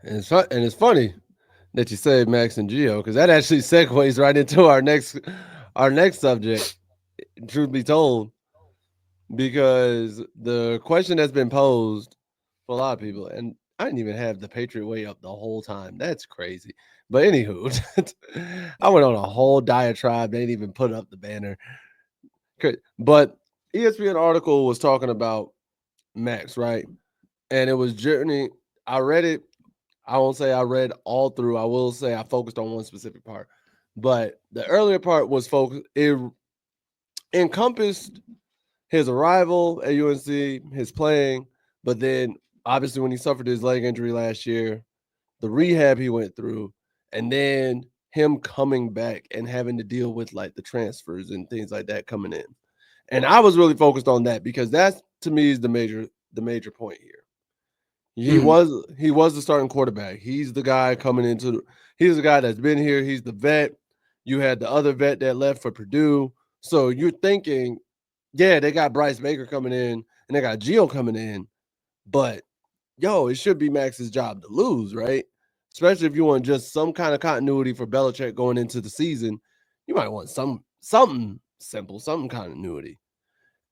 And it's funny that you say Max and Geo because that actually segues right into our next subject. Truth be told, because the question that's been posed for a lot of people, and I didn't even have the Patriot way up the whole time. That's crazy. But anywho, I went on a whole diatribe. They didn't even put up the banner. But ESPN article was talking about Max, right? And it was journey. I read it. I won't say I read all through. I will say I focused on one specific part. But the earlier part was focused. It encompassed his arrival at UNC, his playing, but then obviously when he suffered his leg injury last year, the rehab he went through, and then him coming back and having to deal with like the transfers and things like that coming in. And I was really focused on that because that's to me is the major point here. He Mhm. was he was the starting quarterback. He's the guy coming into he's the guy that's been here. He's the vet. You had the other vet that left for Purdue. So you're thinking, yeah, they got Bryce Baker coming in and they got Gio coming in, but yo, it should be Max's job to lose, right? Especially if you want just some kind of continuity for Belichick going into the season. You might want something simple, something continuity.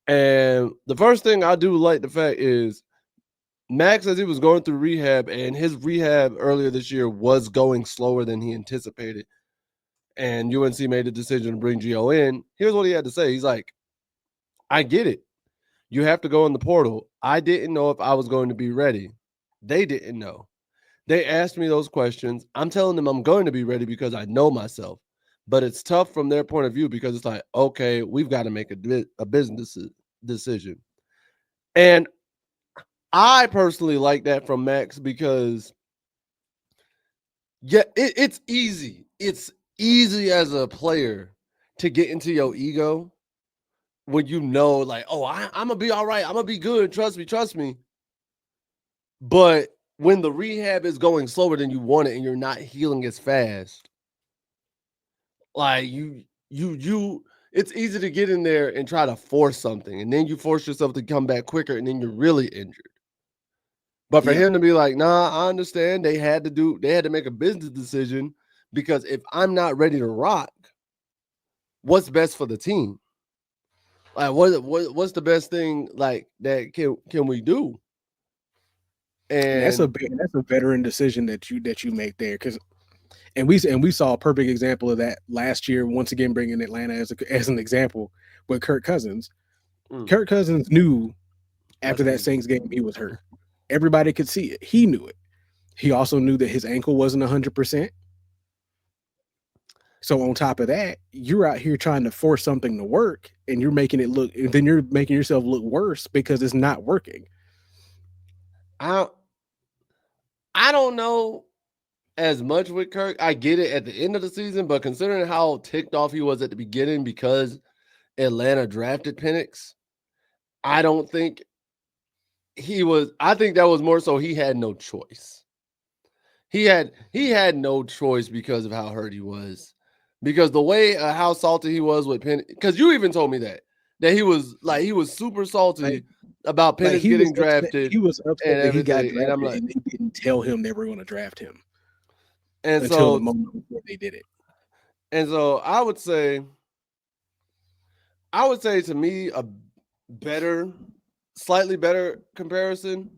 And the first thing I do like the fact is Max, as he was going through rehab, and his rehab earlier this year was going slower than he anticipated. And UNC made the decision to bring Gio in. Here's what he had to say. He's like, I get it. You have to go in the portal. I didn't know if I was going to be ready. They didn't know. They asked me those questions. I'm telling them I'm going to be ready because I know myself. But it's tough from their point of view because it's like, okay, we've got to make a business decision. And I personally like that from Max because yeah, it's easy. It's easy as a player to get into your ego when you know, like, oh, I'm gonna be all right. I'm gonna be good. Trust me, trust me. But when the rehab is going slower than you want it, and you're not healing as fast, like it's easy to get in there and try to force something, and then you force yourself to come back quicker, and then you're really injured. But for Yeah, him to be like, nah, I understand. They had to make a business decision because if I'm not ready to rock, what's best for the team? Like what's the best thing like that can we do? and And that's a veteran decision that you make there because and we saw a perfect example of that last year. Once again, bringing Atlanta as an example with Kirk Cousins. mm, Kirk Cousins knew that's after that crazy. Saints game he was hurt. Everybody could see it. He knew it. He also knew that his ankle wasn't 100%. So on top of that, you're out here trying to force something to work, and you're making it look. Then you're making yourself look worse because it's not working. I I don't know as much with Kirk. I get it at the end of the season, but considering how ticked off he was at the beginning because Atlanta drafted Penix, I don't think he was. I think that was more so he had no choice. He had no choice because of how hurt he was. Because the way how salty he was with Penix, because you even told me that he was super Like, salty about like Penix getting drafted he was upset and that he got everything, and I'm drafted, like, and they didn't tell him they were going to draft him and until the so moment before they did it. and so I would say to me a better, slightly better comparison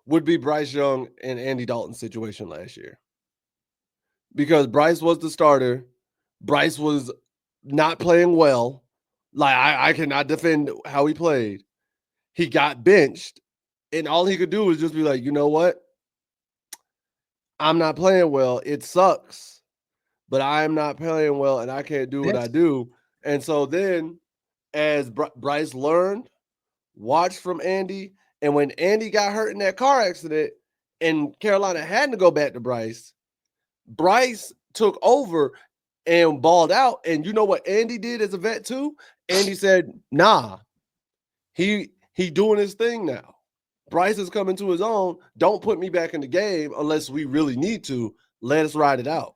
would be Bryce Young and Andy Dalton's situation last year because Bryce was the starter. Bryce was not playing well. Like I cannot defend how he played. He got benched, and all he could do was just be like, you know what? I'm not playing well. It sucks, but I am not playing well, and I can't do what I That's do. And so then, as Bryce learned, watched from Andy, and when Andy got hurt in that car accident, and Carolina had to go back to Bryce, Bryce took over and balled out. And you know what Andy did as a vet too? Andy said, "Nah, he doing his thing now. Bryce is coming to his own. Don't put me back in the game unless we really need to. Let us ride it out."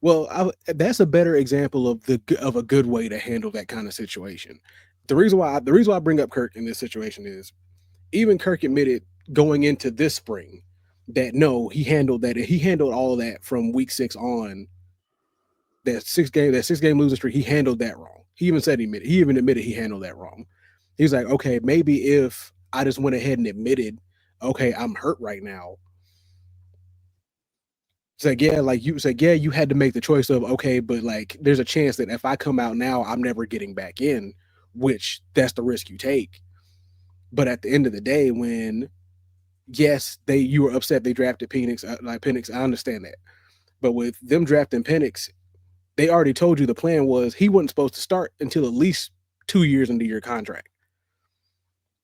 well, that's a better example of of a good way to handle that kind of situation. The reason why I bring up Kirk in this situation is even Kirk admitted going into this spring that no, he handled that. He handled all of that from week 6 on. That 6 game losing streak, he handled that wrong. He even said he even admitted he handled that wrong. He's like, okay, maybe if I just went ahead and admitted, okay, I'm hurt right now. It's like, yeah, like you said, yeah, you had to make the choice of, okay, but like there's a chance that if I come out now, I'm never getting back in, which that's the risk you take. But at the end of the day, when yes, you were upset they drafted Penix, like Penix, I understand that. But with them drafting Penix, they already told you the plan was he wasn't supposed to start until at least 2 years into your contract.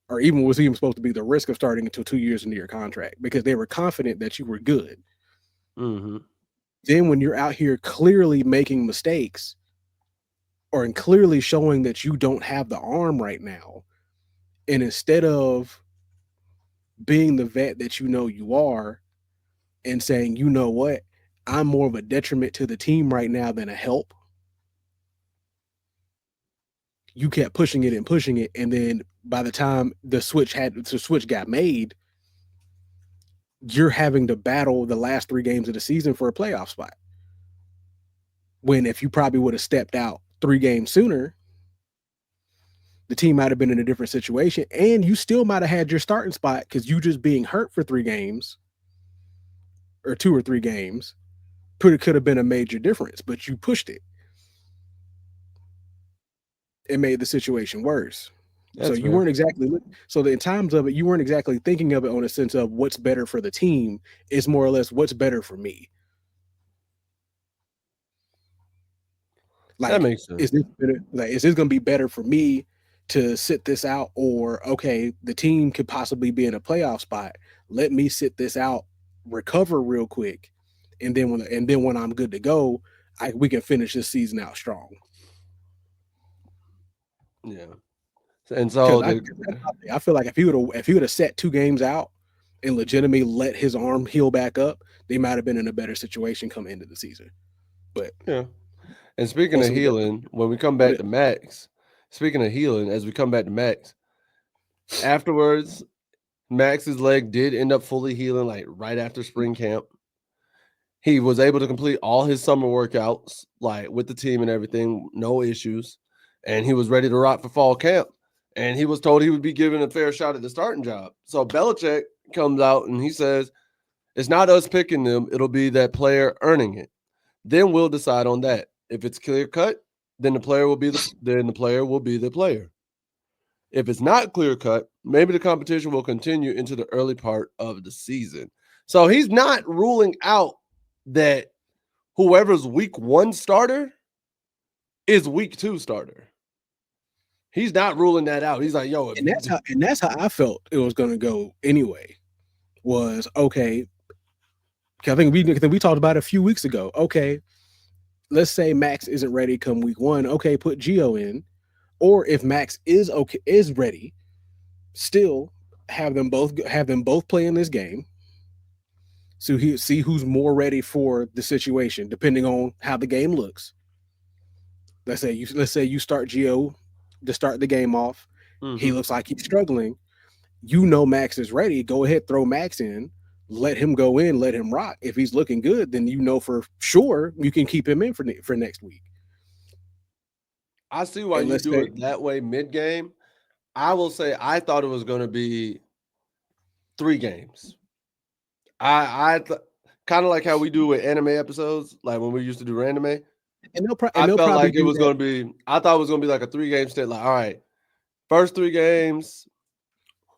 Or even was even supposed to be the risk of starting until 2 years into your contract because they were confident that you were good. Mm-hmm. Then when you're out here clearly making mistakes or clearly showing that you don't have the arm right now, and instead of being the vet that you know you are and saying, you know what, I'm more of a detriment to the team right now than a help, you kept pushing it and pushing it, and then by the time the switch got made, you're having to battle the last 3 games of the season for a playoff spot. When if you probably would have stepped out 3 games sooner, the team might have been in a different situation, and you still might have had your starting spot because you just being hurt for 3 games or 2 or 3 games could have been a major difference, but you pushed it. It made the situation worse. That's So you fair. weren't exactly in times of it, you weren't exactly thinking of it on a sense of what's better for the team. It's more or less what's better for me. That Like, makes sense. is this going to be better for me to sit this out, or okay, the team could possibly be in a playoff spot. Let me sit this out, recover real quick, and then when I'm good to go, we can finish this season out strong. Yeah. And Because so I feel like if he would have set 2 games out and legitimately let his arm heal back up, they might have been in a better situation come into the season. But yeah. And speaking of ultimately, healing, when we come back to Max, speaking of healing, as we come back to Max, afterwards, Max's leg did end up fully healing, like right after spring camp. He was able to complete all his summer workouts, like with the team and everything, no issues. And he was ready to rock for fall camp. And he was told he would be given a fair shot at the starting job. So Belichick comes out and he says, it's not us picking them, it'll be that player earning it. Then we'll decide on that. If it's clear cut, then the player will be the player. If it's not clear cut, maybe the competition will continue into the early part of the season. So he's not ruling out that whoever's week 1 starter is week 2 starter. He's not ruling that out. He's like, yo, and that's how I felt it was going to go anyway. Was okay. I think we talked about it a few weeks ago. Okay, let's say Max isn't ready come week 1. Okay, put Gio in, or if Max is ready, still have them both play in this game. So see who's more ready for the situation, depending on how the game looks. Let's say you start Gio to start the game off. He looks like he's struggling. You know Max is ready. Go ahead, throw Max in. Let him go in. Let him rock. If he's looking good, then you know for sure you can keep him in for next week. I see why And you let's do say it that way mid-game. I will say I thought it was going to be 3 games. Kind of like how we do with anime episodes, like when we used to do random. and I they'll felt probably like it do was that. going to be. I thought it was going to be like a 3-game stint. Like, all right, first 3 games,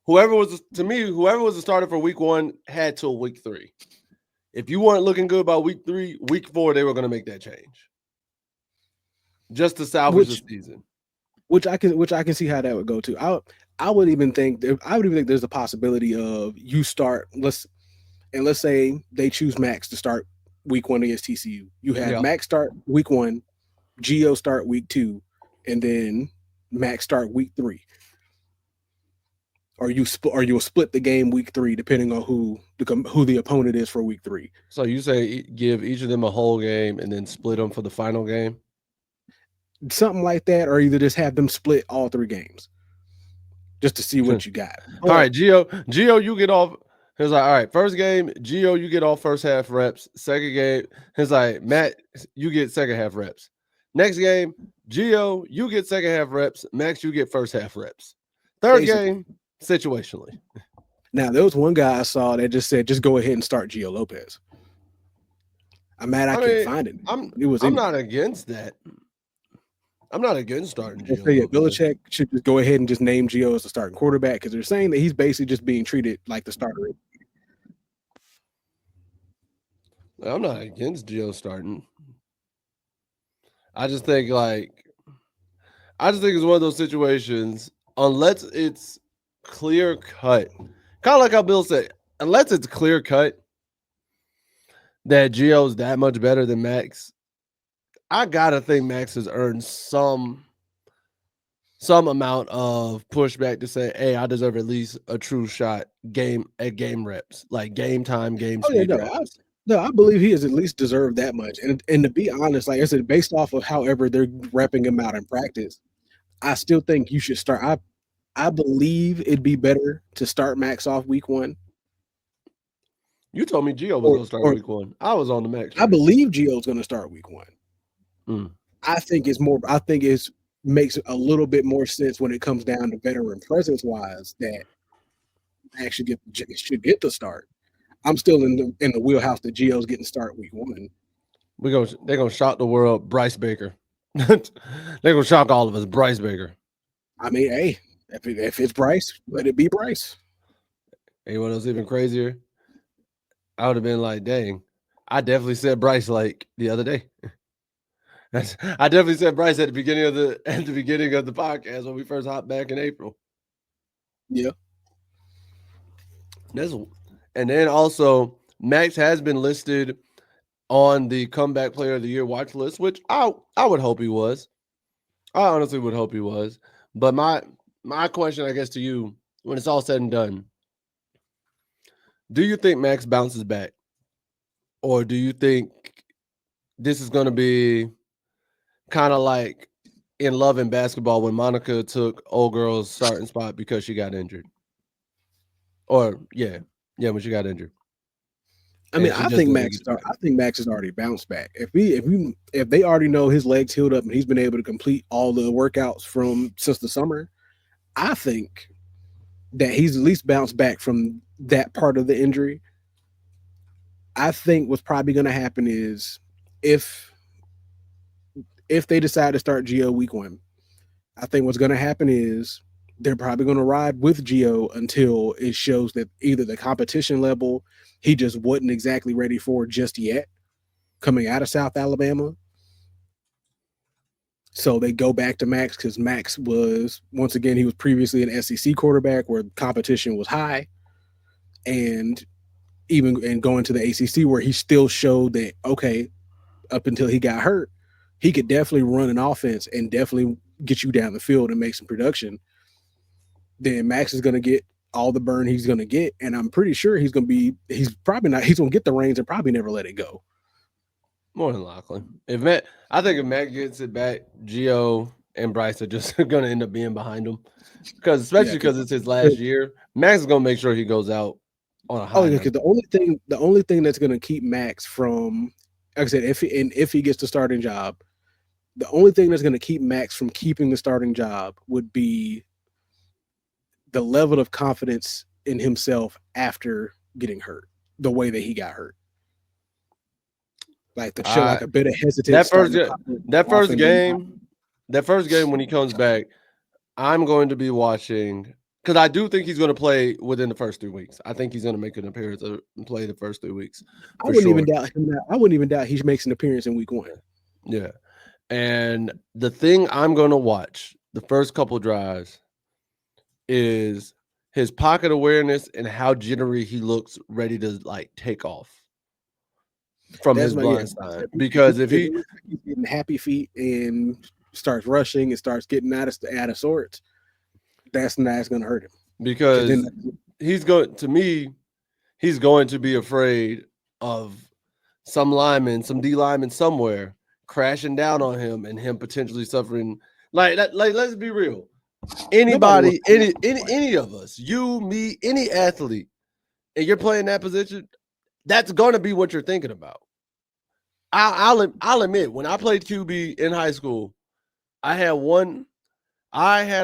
whoever was the starter for week 1 had till week 3. If you weren't looking good by week 3, week 4 they were going to make that change, just to salvage the Which season. which I can see how that would go too. I would even think there's a possibility of you start let's say they choose Max to start week 1 against TCU. You have Yeah. Max start week 1, Gio start week 2, and then Max start week 3. Or you'll split the game week 3 depending on who the opponent is for week 3. So you say give each of them a whole game and then split them for the final game? Something like that, or either just have them split all 3 games just to see what you got. All right, Gio, you get off. He's like, all right, first game, Gio, you get all first half reps. Second game, he's like, Matt, you get second half reps. Next game, Gio, you get second half reps. Max, you get first half reps. Third Basically. game, situationally. Now, there was one guy I saw that just said, just go ahead and start Gio Lopez. I'm mad I can't find it. I'm not against that. I'm not against starting Gio. Yeah, Belichick should just go ahead and just name Gio as the starting quarterback because they're saying that he's basically just being treated like the starter. I'm not against Gio starting. I just think it's one of those situations, unless it's clear cut, kind of like how Bill said, unless it's clear cut that Gio's that much better than Max, I gotta think Max has earned some amount of pushback to say, hey, I deserve at least a true shot game reps, like game time, game speed reps. No, I believe he has at least deserved that much. And to be honest, like I said, based off of however they're repping him out in practice, I still think you should start. I believe it'd be better to start Max off week 1. You told me Gio was going to start week 1. I was on the Max. I believe Gio's going to start week 1. I think it makes a little bit more sense when it comes down to veteran presence wise that Max should get the start. I'm still in the wheelhouse that Gio's getting start week 1. They're gonna shock the world. Bryce Baker. They're gonna shock all of us. Bryce Baker. I mean, hey, if it's Bryce, let it be Bryce. Hey, what else even crazier? I would have been like, dang, I definitely said Bryce like the other day. I definitely said Bryce at the beginning of the podcast when we first hopped back in April. Yeah. And then also Max has been listed on the comeback player of the year watch list, which I would hope he was. I honestly would hope he was. But my question, I guess, to you, when it's all said and done, do you think Max bounces back? Or do you think this is going to be kind of like in Love and Basketball when Monica took old girl's starting spot because she got injured? Or, yeah, when she got injured. I mean, I think Max has already bounced back. If they already know his legs healed up and he's been able to complete all the workouts since the summer, I think that he's at least bounced back from that part of the injury. I think what's probably going to happen is if they decide to start Gio week 1, I think what's going to happen is they're probably going to ride with Gio until it shows that either the competition level he just wasn't exactly ready for just yet coming out of South Alabama. So they go back to Max because Max was, once again, he was previously an SEC quarterback where competition was high. And going to the ACC where he still showed that, okay, up until he got hurt, he could definitely run an offense and definitely get you down the field and make some production. Then Max is going to get all the burn he's going to get. And I'm pretty sure he's going to get the reins and probably never let it go. More than likely. I think if Matt gets it back, Gio and Bryce are just going to end up being behind him. Especially because it's his last year. Max is going to make sure he goes out on a high. Oh, yeah, because the only thing that's going to keep Max from, like I said, if he gets the starting job, the only thing that's going to keep Max from keeping the starting job would be the level of confidence in himself after getting hurt, the way that he got hurt. Like the show, like a bit of hesitance. That first game when he comes back, I'm going to be watching because I do think he's going to play within the first 3 weeks. I think he's going to make an appearance and play the first 3 weeks. I wouldn't even doubt him. I wouldn't even doubt he makes an appearance in week 1. Yeah, and the thing I'm going to watch the first couple drives is his pocket awareness and how jittery he looks ready to like take off from his blind side. Because if he's getting happy feet and starts rushing and starts getting out of sorts, that's going to hurt him. Because he's going to be afraid of some D lineman somewhere crashing down on him and him potentially suffering. Like let's be real. Anybody, any of us, you, me, any athlete, and you're playing that position, that's gonna be what you're thinking about. I'll admit, when I played QB in high school, I had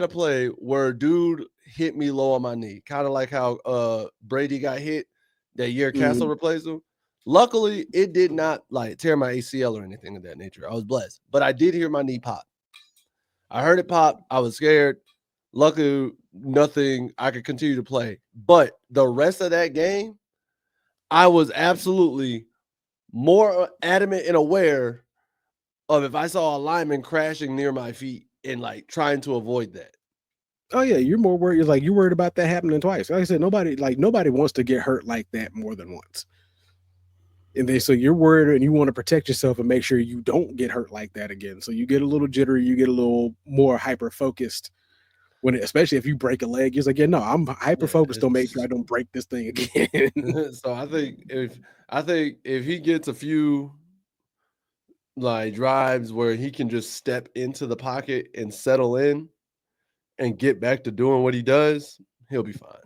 a play where a dude hit me low on my knee, kind of like how Brady got hit that year Castle replaced him. Luckily, it did not like tear my ACL or anything of that nature. I was blessed, but I did hear my knee pop. I heard it pop. I was scared. Luckily, nothing. I could continue to play. But the rest of that game, I was absolutely more adamant and aware of if I saw a lineman crashing near my feet and like trying to avoid that. Oh yeah, you're more worried. Like you're worried about that happening twice. Like I said, nobody wants to get hurt like that more than once. And then so you're worried and you want to protect yourself and make sure you don't get hurt like that again. So you get a little jittery, you get a little more hyper focused when especially if you break a leg. You're like, yeah, no, I'm hyper focused on making sure I don't break this thing again. So I think if he gets a few like drives where he can just step into the pocket and settle in and get back to doing what he does, he'll be fine.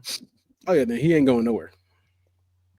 Oh yeah, then he ain't going nowhere.